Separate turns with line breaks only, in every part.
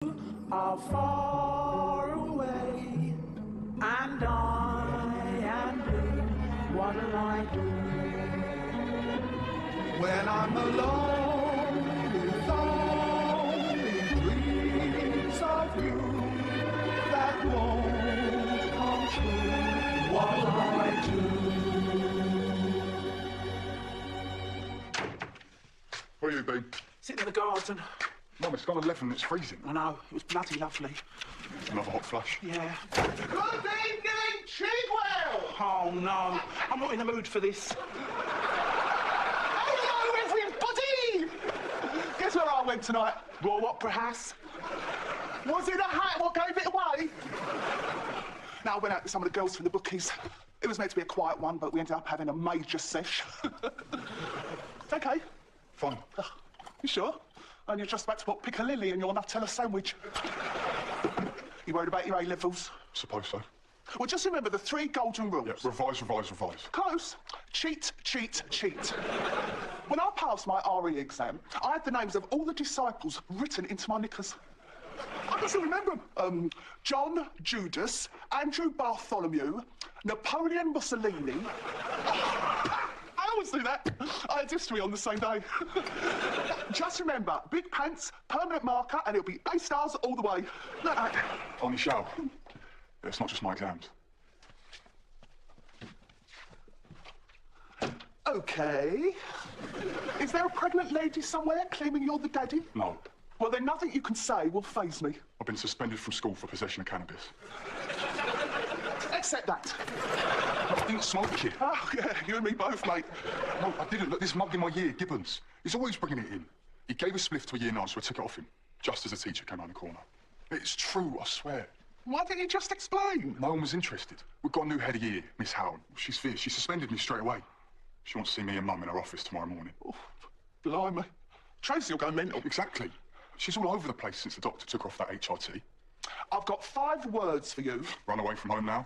are far away, and I am blue. What'll I do when I'm alone with only dreams of you that won't come true? What'll I do?
Where you been?
Sitting in the garden.
Mum, it's gone 11, it's freezing.
I know, it was bloody lovely.
Another hot flush?
Yeah.
Good evening, Chigwell!
Oh no, I'm not in the mood for this.
Hello, everybody! Guess where I went tonight?
Raw Opera House?
Was it a hat what gave it away? Now, I went out with some of the girls from the bookies. It was meant to be a quiet one, but we ended up having a major sesh. It's okay.
Fun.
You sure? And you're just about to put Piccalilli in your Nutella sandwich. You worried about your A-levels?
Suppose so.
Well, just remember the 3 golden rules.
Yeah, revise, revise, revise.
Close. Cheat, cheat, cheat. When I passed my RE exam, I had the names of all the disciples written into my knickers. I can still remember them. John, Judas, Andrew Bartholomew, Napoleon Mussolini. I always do that. I had history on the same day. Just remember, big pants, permanent marker, and it'll be A stars all the way. Like that.
Only show. It's not just my exams.
Okay. Is there a pregnant lady somewhere claiming you're the daddy?
No.
Well, then nothing you can say will faze me.
I've been suspended from school for possession of cannabis.
Accept that.
I didn't smoke it.
Oh, yeah, you and me both, mate.
No, I didn't. Look, this mug in my ear, Gibbons. He's always bringing it in. He gave a spliff to a year 9, so I took it off him, just as a teacher came around the corner. It's true, I swear.
Why didn't you just explain?
No one was interested. We've got a new head of year, Miss Howard. She's fierce. She suspended me straight away. She wants to see me and Mum in her office tomorrow morning.
Oh, blimey. Tracy will go mental.
Exactly. She's all over the place since the doctor took off that HRT.
I've got 5 words for you.
Run away from home now?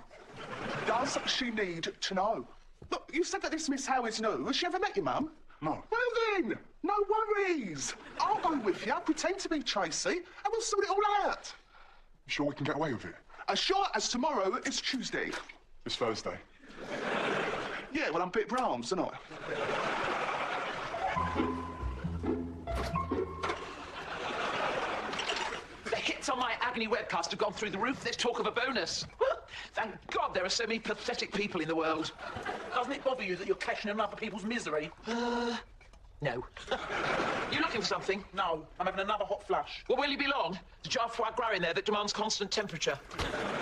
Does she need to know? Look, you said that this Miss Howe is new. Has she ever met your mum?
No.
Well then, no worries. I'll go with you, pretend to be Tracy, and we'll sort it all out.
You sure we can get away with it?
As sure as tomorrow is Tuesday.
It's Thursday.
Yeah, well, I'm a bit Brahms, aren't I?
The hits on my Agony webcast have gone through the roof. There's talk of a bonus. Thank God there are so many pathetic people in the world.
Doesn't it bother you that you're cashing in other people's misery?
No. You looking for something?
No, I'm having another hot flush.
Well, will you be long? There's a jar of foie gras in there that demands constant temperature.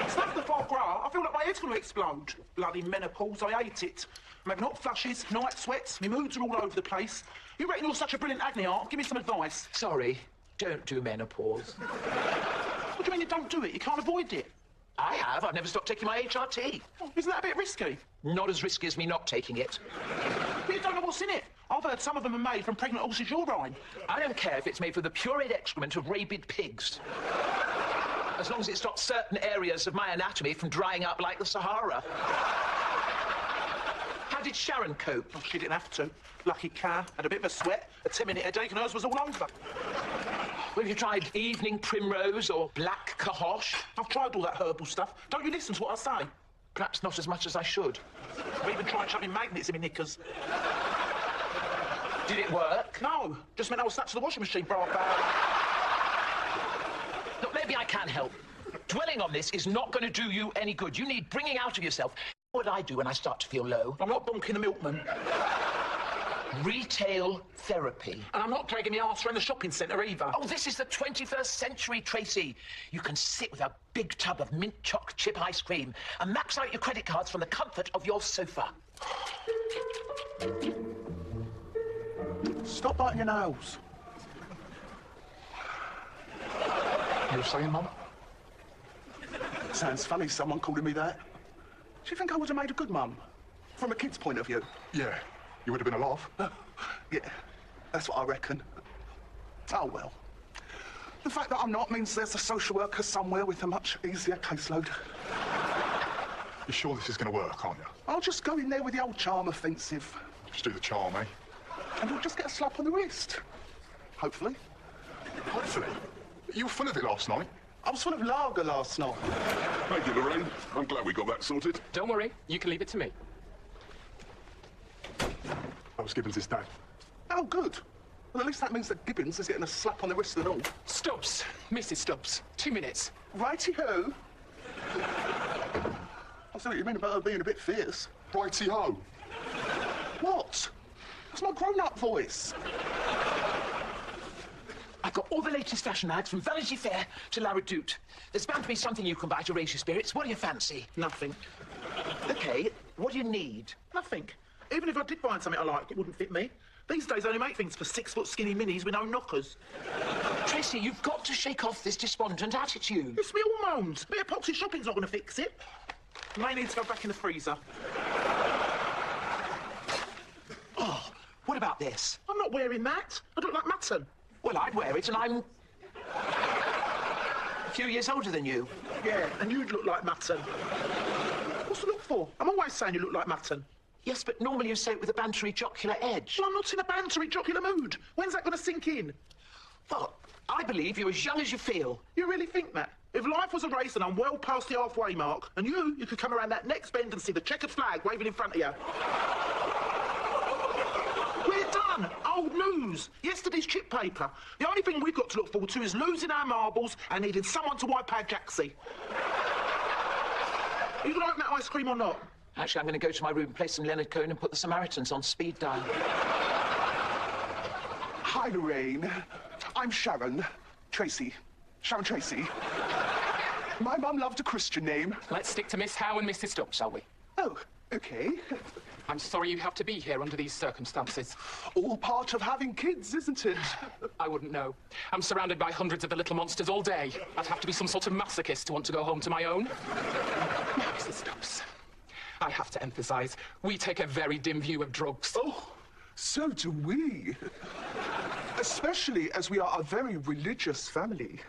Stuff the foie gras. I feel like my head's going to explode. Bloody menopause, I hate it. I'm having hot flushes, night sweats, my moods are all over the place. You reckon you're such a brilliant agony art? Give me some advice.
Sorry, don't do menopause.
What do you mean you don't do it? You can't avoid it.
I have. I've never stopped taking my HRT.
Oh, isn't that a bit risky?
Not as risky as me not taking it.
But you don't know what's in it. I've heard some of them are made from pregnant horses' urine.
I don't care if it's made from the pureed excrement of rabid pigs. As long as it stops certain areas of my anatomy from drying up like the Sahara. How did Sharon cope?
Oh, she didn't have to. Lucky car. Had a bit of a sweat, a 10-minute headache, and hers was all over.
Well, have you tried evening primrose or black cohosh?
I've tried all that herbal stuff. Don't you listen to what I say?
Perhaps not as much as I should.
I've even tried shoving magnets in my knickers.
Did it work?
No, just meant I was stuck to the washing machine for half hour.
Look, maybe I can help. Dwelling on this is not going to do you any good. You need bringing out of yourself. What do I do when I start to feel low?
I'm not bonking the milkman.
Retail therapy.
And I'm not dragging my arse around the shopping centre either.
Oh, this is the 21st century, Tracy. You can sit with a big tub of mint choc chip ice cream and max out your credit cards from the comfort of your sofa.
Stop biting your nails.
You were saying, Mum?
Sounds funny, someone calling me that. Do you think I would have made a good mum? From a kid's point of view?
Yeah. You would have been alive.
Yeah, that's what I reckon. Oh, well. The fact that I'm not means there's a social worker somewhere with a much easier caseload.
You're sure this is going to work, aren't you?
I'll just go in there with the old charm offensive.
Just do the charm, eh?
And we'll just get a slap on the wrist. Hopefully.
Hopefully. You were full of it last night.
I was full of lager last night.
Thank you, Lorraine. I'm glad we got that sorted.
Don't worry, you can leave it to me.
That was Gibbons' dad.
Oh, good. Well, at least that means that Gibbons is getting a slap on the wrist and all.
Stubbs, Mrs. Stubbs, 2 minutes.
Righty-ho. I see what you mean about her being a bit fierce.
Righty-ho.
What? That's my grown-up voice.
I've got all the latest fashion ads from Vanity Fair to La Redoute. There's bound to be something you can buy to raise your spirits. What do you fancy?
Nothing.
OK, what do you need?
Nothing. Even if I did find something I liked, it wouldn't fit me. These days, I only make things for 6-foot skinny minis with no knockers.
Tracy, you've got to shake off this despondent attitude.
It's me hormones. Bit of poxy shopping's not going to fix it. May need to go back in the freezer.
Oh, what about this?
I'm not wearing that. I look like mutton.
Well, I'd wear it, and I'm a few years older than you.
Yeah, and you'd look like mutton. What's to look for? I'm always saying you look like mutton.
Yes, but normally you say it with a bantery, jocular edge.
Well, I'm not in a bantery, jocular mood. When's that going to sink in?
Well, I believe you're as young as you feel.
You really think that? If life was a race and I'm well past the halfway mark, and you could come around that next bend and see the checkered flag waving in front of you. We're done. Old news. Yesterday's chip paper. The only thing we've got to look forward to is losing our marbles and needing someone to wipe our jacksie. Are you going to open that ice cream or not?
Actually, I'm going to go to my room, play some Leonard Cohen and put the Samaritans on speed dial.
Hi, Lorraine. I'm Sharon. Tracy. Sharon Tracy. My mum loved a Christian name.
Let's stick to Miss Howe and Mrs. Stubbs, shall we?
Oh, OK.
I'm sorry you have to be here under these circumstances.
All part of having kids, isn't it?
I wouldn't know. I'm surrounded by hundreds of the little monsters all day. I'd have to be some sort of masochist to want to go home to my own. Now, Mrs. Stubbs, I have to emphasise, we take a very dim view of drugs.
Oh, so do we. Especially as we are a very religious family.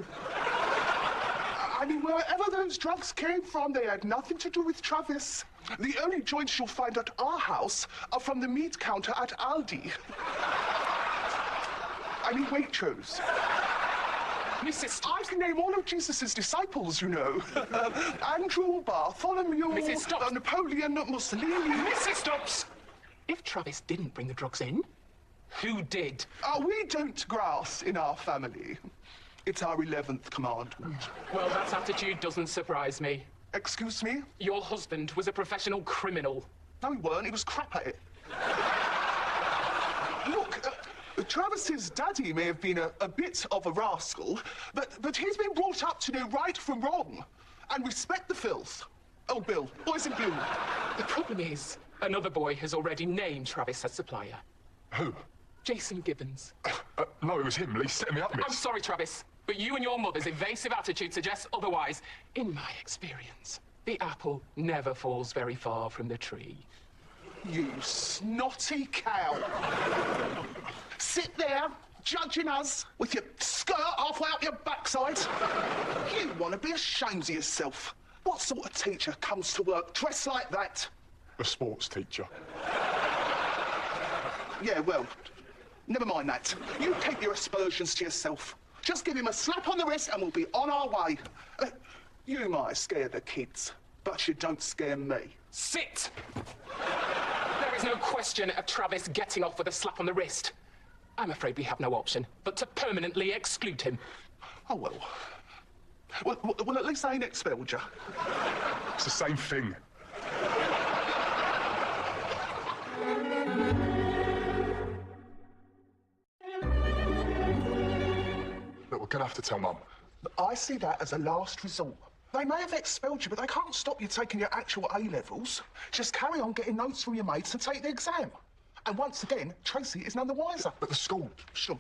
I mean, wherever those drugs came from, they had nothing to do with Travis. The only joints you'll find at our house are from the meat counter at Aldi. I mean, Waitrose.
Mrs.
I can name all of Jesus' disciples, you know. Andrew, Bartholomew,
Mrs. Stubbs.
Napoleon, Mussolini.
Mrs. Stubbs! If Travis didn't bring the drugs in, who did?
We don't grass in our family. It's our 11th commandment.
Well, that attitude doesn't surprise me.
Excuse me?
Your husband was a professional criminal.
No, he weren't. He was crap at it. Look, Travis's daddy may have been a bit of a rascal, but he's been brought up to know right from wrong and respect the filth. Oh, Bill, boys in blue.
The problem is, another boy has already named Travis as supplier.
Who?
Jason Gibbons.
No, it was him. He's setting me up, miss.
I'm sorry, Travis, but you and your mother's evasive attitude suggests otherwise. In my experience, the apple never falls very far from the tree.
You snotty cow. Sit there, judging us with your skirt halfway up your backside. You want to be ashamed of yourself. What sort of teacher comes to work dressed like that?
A sports teacher.
Yeah, well, never mind that. You keep your aspersions to yourself. Just give him a slap on the wrist and we'll be on our way. You might scare the kids, but you don't scare me.
Sit! There is no question of Travis getting off with a slap on the wrist. I'm afraid we have no option but to permanently exclude him.
Oh, well. Well, at least I ain't expelled you.
It's the same thing. Look, we're gonna have to tell Mum.
I see that as a last resort. They may have expelled you, but they can't stop you taking your actual A-levels. Just carry on getting notes from your mates and take the exam. And once again, Tracy is none the wiser.
But the school.
Sure.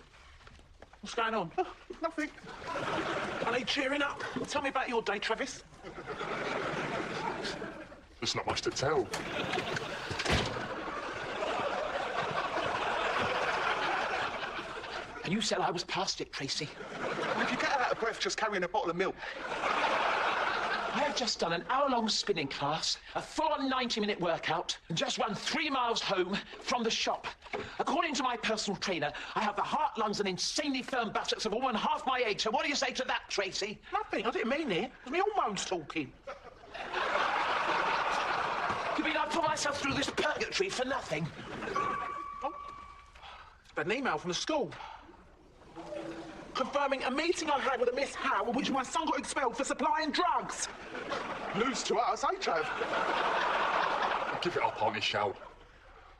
What's going on?
Oh, nothing.
I need cheering up. Tell me about your day, Travis.
There's not much to tell.
And you said I was past it, Tracy.
If you get out of breath just carrying a bottle of milk.
I have just done an hour-long spinning class, a full-on 90-minute workout, and just run 3 miles home from the shop. According to my personal trainer, I have the heart, lungs, and insanely firm buttocks of a woman half my age. So what do you say to that, Tracy?
Nothing. I didn't mean it. It was my hormones talking.
You mean I put myself through this purgatory for nothing?
Oh. It's been an email from the school. Confirming a meeting I had with a Miss Howe in which my son got expelled for supplying drugs.
News to us, eh, Trav?
Give it up, Auntie Shell.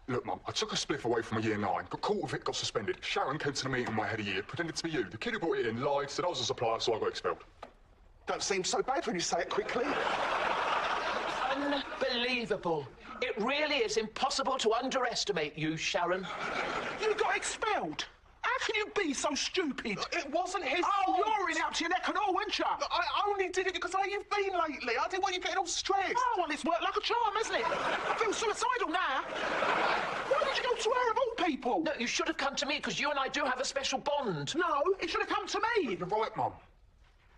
Look, Mum, I took a spliff away from a year 9, got caught with it, got suspended. Sharon came to the meeting my head of year, pretended to be you. The kid who brought it in lied, said I was a supplier, so I got expelled.
Don't seem so bad when you say it quickly.
Unbelievable. It really is impossible to underestimate you, Sharon.
You got expelled? How can you be so stupid?
It wasn't his
fault.
fault.
You're in out to your neck and all, weren't you?
I only did it because of how you've been lately. I didn't want you getting all stressed.
Oh, well, it's worked like a charm, hasn't it? I feel suicidal now. Why did you go to her of all people?
No, you should have come to me, because you and I do have a special bond.
No, it should have come to me.
You're right, Mum.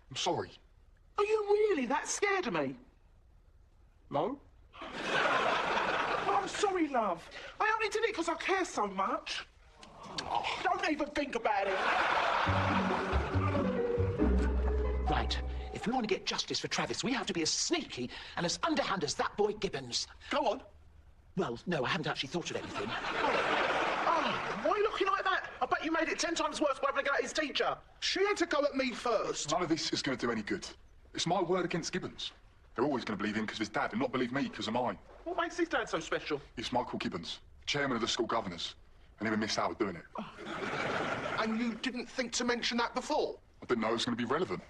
I'm sorry.
Are you really that scared of me?
No?
Oh, I'm sorry, love. I only did it because I care so much. Oh, don't even think about it.
Right. If we want to get justice for Travis, we have to be as sneaky and as underhand as that boy Gibbons.
Go on.
Well, no, I haven't actually thought of anything.
Oh, why are you looking like that? I bet you made it 10 times worse by having a go at his teacher.
She had to go at me first.
None of this is going to do any good. It's my word against Gibbons. They're always going to believe him because of his dad and not believe me because of mine.
What makes his dad so special?
It's Michael Gibbons, chairman of the school governors. And even missed out with doing it.
Oh. And you didn't think to mention that before?
I didn't know it was going to be relevant.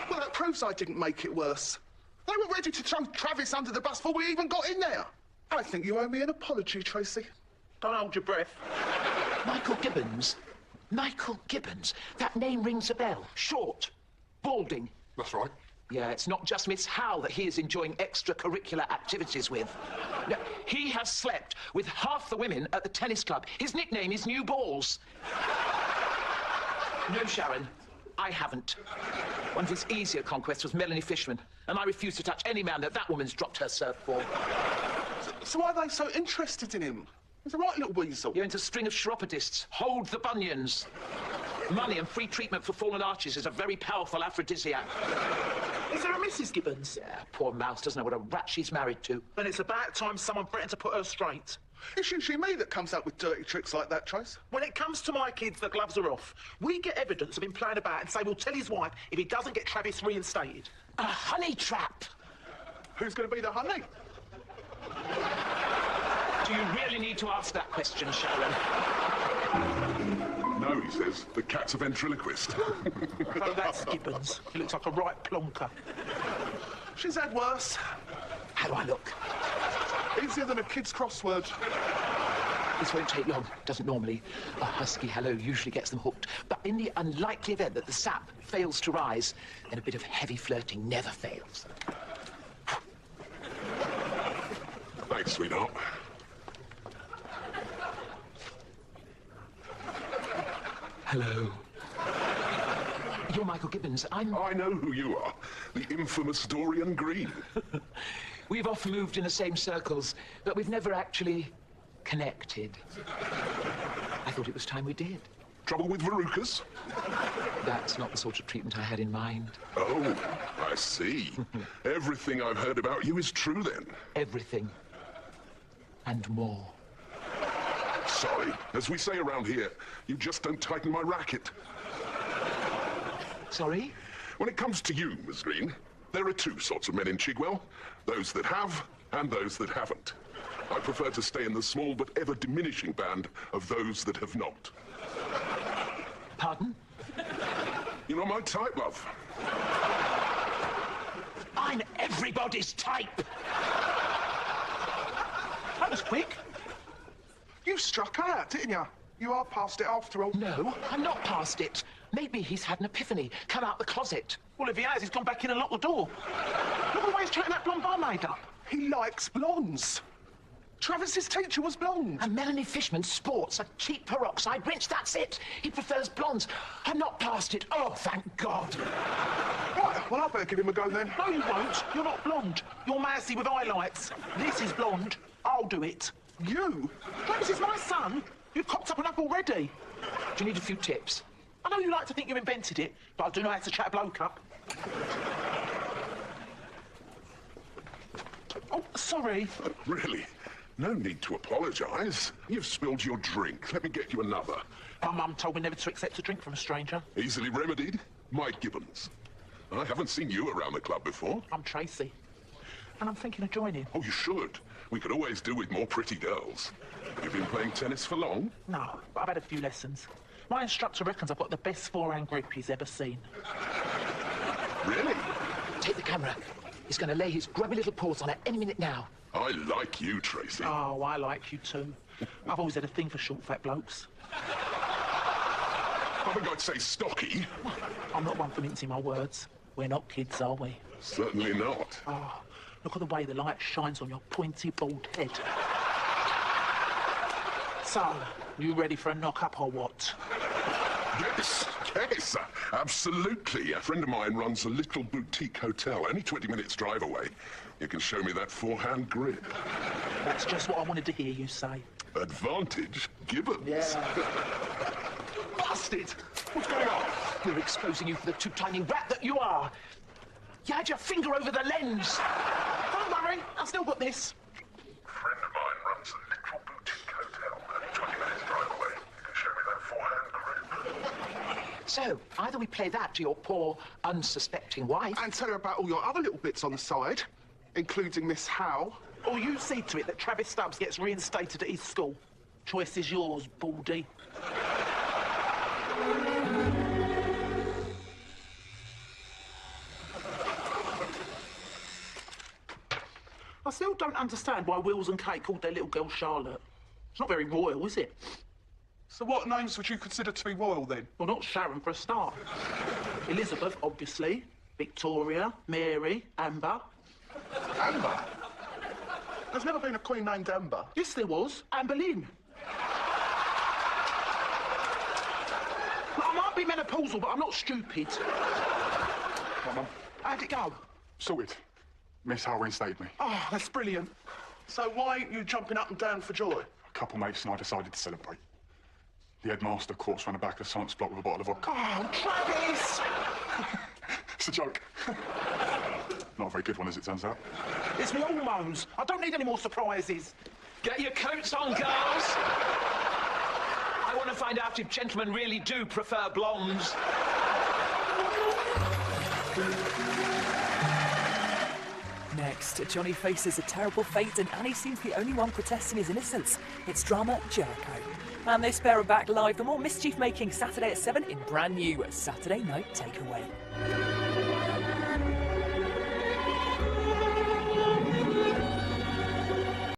Well, that proves I didn't make it worse. They were ready to throw Travis under the bus before we even got in there. I think you owe me an apology, Tracy.
Don't hold your breath.
Michael Gibbons? Michael Gibbons? That name rings a bell. Short. Balding.
That's right.
Yeah, it's not just Miss Howe that he is enjoying extracurricular activities with. No, he has slept with half the women at the tennis club. His nickname is New Balls. No, Sharon, I haven't. One of his easier conquests was Melanie Fishman, and I refuse to touch any man that woman's dropped her surf for.
So why are they so interested in him? He's a right little weasel.
You're into a string of chiropodists. Hold the bunions. Money and free treatment for fallen arches is a very powerful aphrodisiac.
Is there a Mrs. Gibbons?
Yeah, poor mouse doesn't know what a rat she's married to.
Then it's about time someone threatened to put her straight.
It's usually me that comes up with dirty tricks like that, Trace.
When it comes to my kids, the gloves are off. We get evidence of him playing about and say we'll tell his wife if he doesn't get Travis reinstated.
A honey trap!
Who's going to be the honey?
Do you really need to ask that question, Sharon?
No, he says. The cat's a ventriloquist.
Oh, that's Gibbons. He looks like a right plonker.
She's had worse.
How do I look?
Easier than a kid's crossword.
This won't take long. Doesn't normally. A husky hello usually gets them hooked. But in the unlikely event that the sap fails to rise, then a bit of heavy flirting never fails.
Thanks, sweetheart.
Hello. You're Michael Gibbons.
I know who you are. The infamous Dorian Green.
We've often moved in the same circles, but we've never actually connected. I thought it was time we did.
Trouble with verrucas?
That's not the sort of treatment I had in mind.
Oh, I see. Everything I've heard about you is true, then.
Everything. And more.
Sorry. As we say around here, you just don't tighten my racket.
Sorry?
When it comes to you, Miss Green, there are two sorts of men in Chigwell. Those that have, and those that haven't. I prefer to stay in the small but ever-diminishing band of those that have not.
Pardon?
You're not my type, love.
I'm everybody's type!
That was quick.
You struck out, didn't you? You are past it after all.
No, I'm not past it. Maybe he's had an epiphany, come out the closet.
Well, if he has, he's gone back in and locked the door. Look at the way he's chatting that blonde barmaid up.
He likes blondes. Travis's teacher was blonde.
And Melanie Fishman sports a cheap peroxide rinse, that's it. He prefers blondes. I'm not past it. Oh, thank God.
Right, Well, I better give him a go then.
No, you won't. You're not blonde. You're mousy with highlights. This is blonde. I'll do it.
You?
This is my son. You've cocked up enough already.
Do you need a few tips?
I know you like to think you invented it, but I do know how to chat a bloke up. Oh, sorry.
Really? No need to apologise. You've spilled your drink. Let me get you another.
My mum told me never to accept a drink from a stranger.
Easily remedied. Mike Gibbons. I haven't seen you around the club before.
I'm Tracy. And I'm thinking of joining.
Oh, you should. We could always do with more pretty girls. You've been playing tennis for long?
No, but I've had a few lessons. My instructor reckons I've got the best forehand grip he's ever seen.
Really?
Take the camera. He's going to lay his grubby little paws on it any minute now.
I like you, Tracy.
Oh, I like you too. I've always had a thing for short, fat blokes.
I think I'd say stocky.
I'm not one for mincing my words. We're not kids, are we?
Certainly not.
Oh, look at the way the light shines on your pointy, bald head. So, you ready for a knock-up or what?
Yes, yes, absolutely. A friend of mine runs a little boutique hotel, only 20 minutes drive away. You can show me that forehand grip.
That's just what I wanted to hear you say.
Advantage Gibbons.
Yeah.
Busted! What's going on?
We're exposing you for the two-timing rat that you are. You had your finger over the lens.
Don't worry, I've still got this.
A friend of mine runs a little boutique hotel, only 20 minutes drive away. You can show me that forehand grip.
So, either we play that to your poor, unsuspecting wife...
And tell her about all your other little bits on the side, including Miss Howe.
Or you see to it that Travis Stubbs gets reinstated at his school. Choice is yours, Baldy. I still don't understand why Wills and Kate called their little girl Charlotte. It's not very royal, is it?
So what names would you consider to be royal then?
Well, not Sharon for a start. Elizabeth, obviously. Victoria, Mary, Amber.
Amber? There's never been a queen named Amber.
Yes, there was. Anne Boleyn. Look, I might be menopausal, but I'm not stupid.
Right, Mum.
How'd it go?
Sorted. Miss Howe reinstated me.
Oh, that's brilliant. So why ain't you jumping up and down for joy?
A couple mates and I decided to celebrate. The headmaster caught us around the back of the science block with a bottle of vodka.
Oh, Travis!
It's a joke. Not a very good one, as it turns out.
It's me hormones. I don't need any more surprises.
Get your coats on, girls! I want to find out if gentlemen really do prefer blondes.
Next, Johnny faces a terrible fate and Annie seems the only one protesting his innocence. It's drama Jericho. And they spare her back live for more mischief-making Saturday at 7 in brand new Saturday Night Takeaway.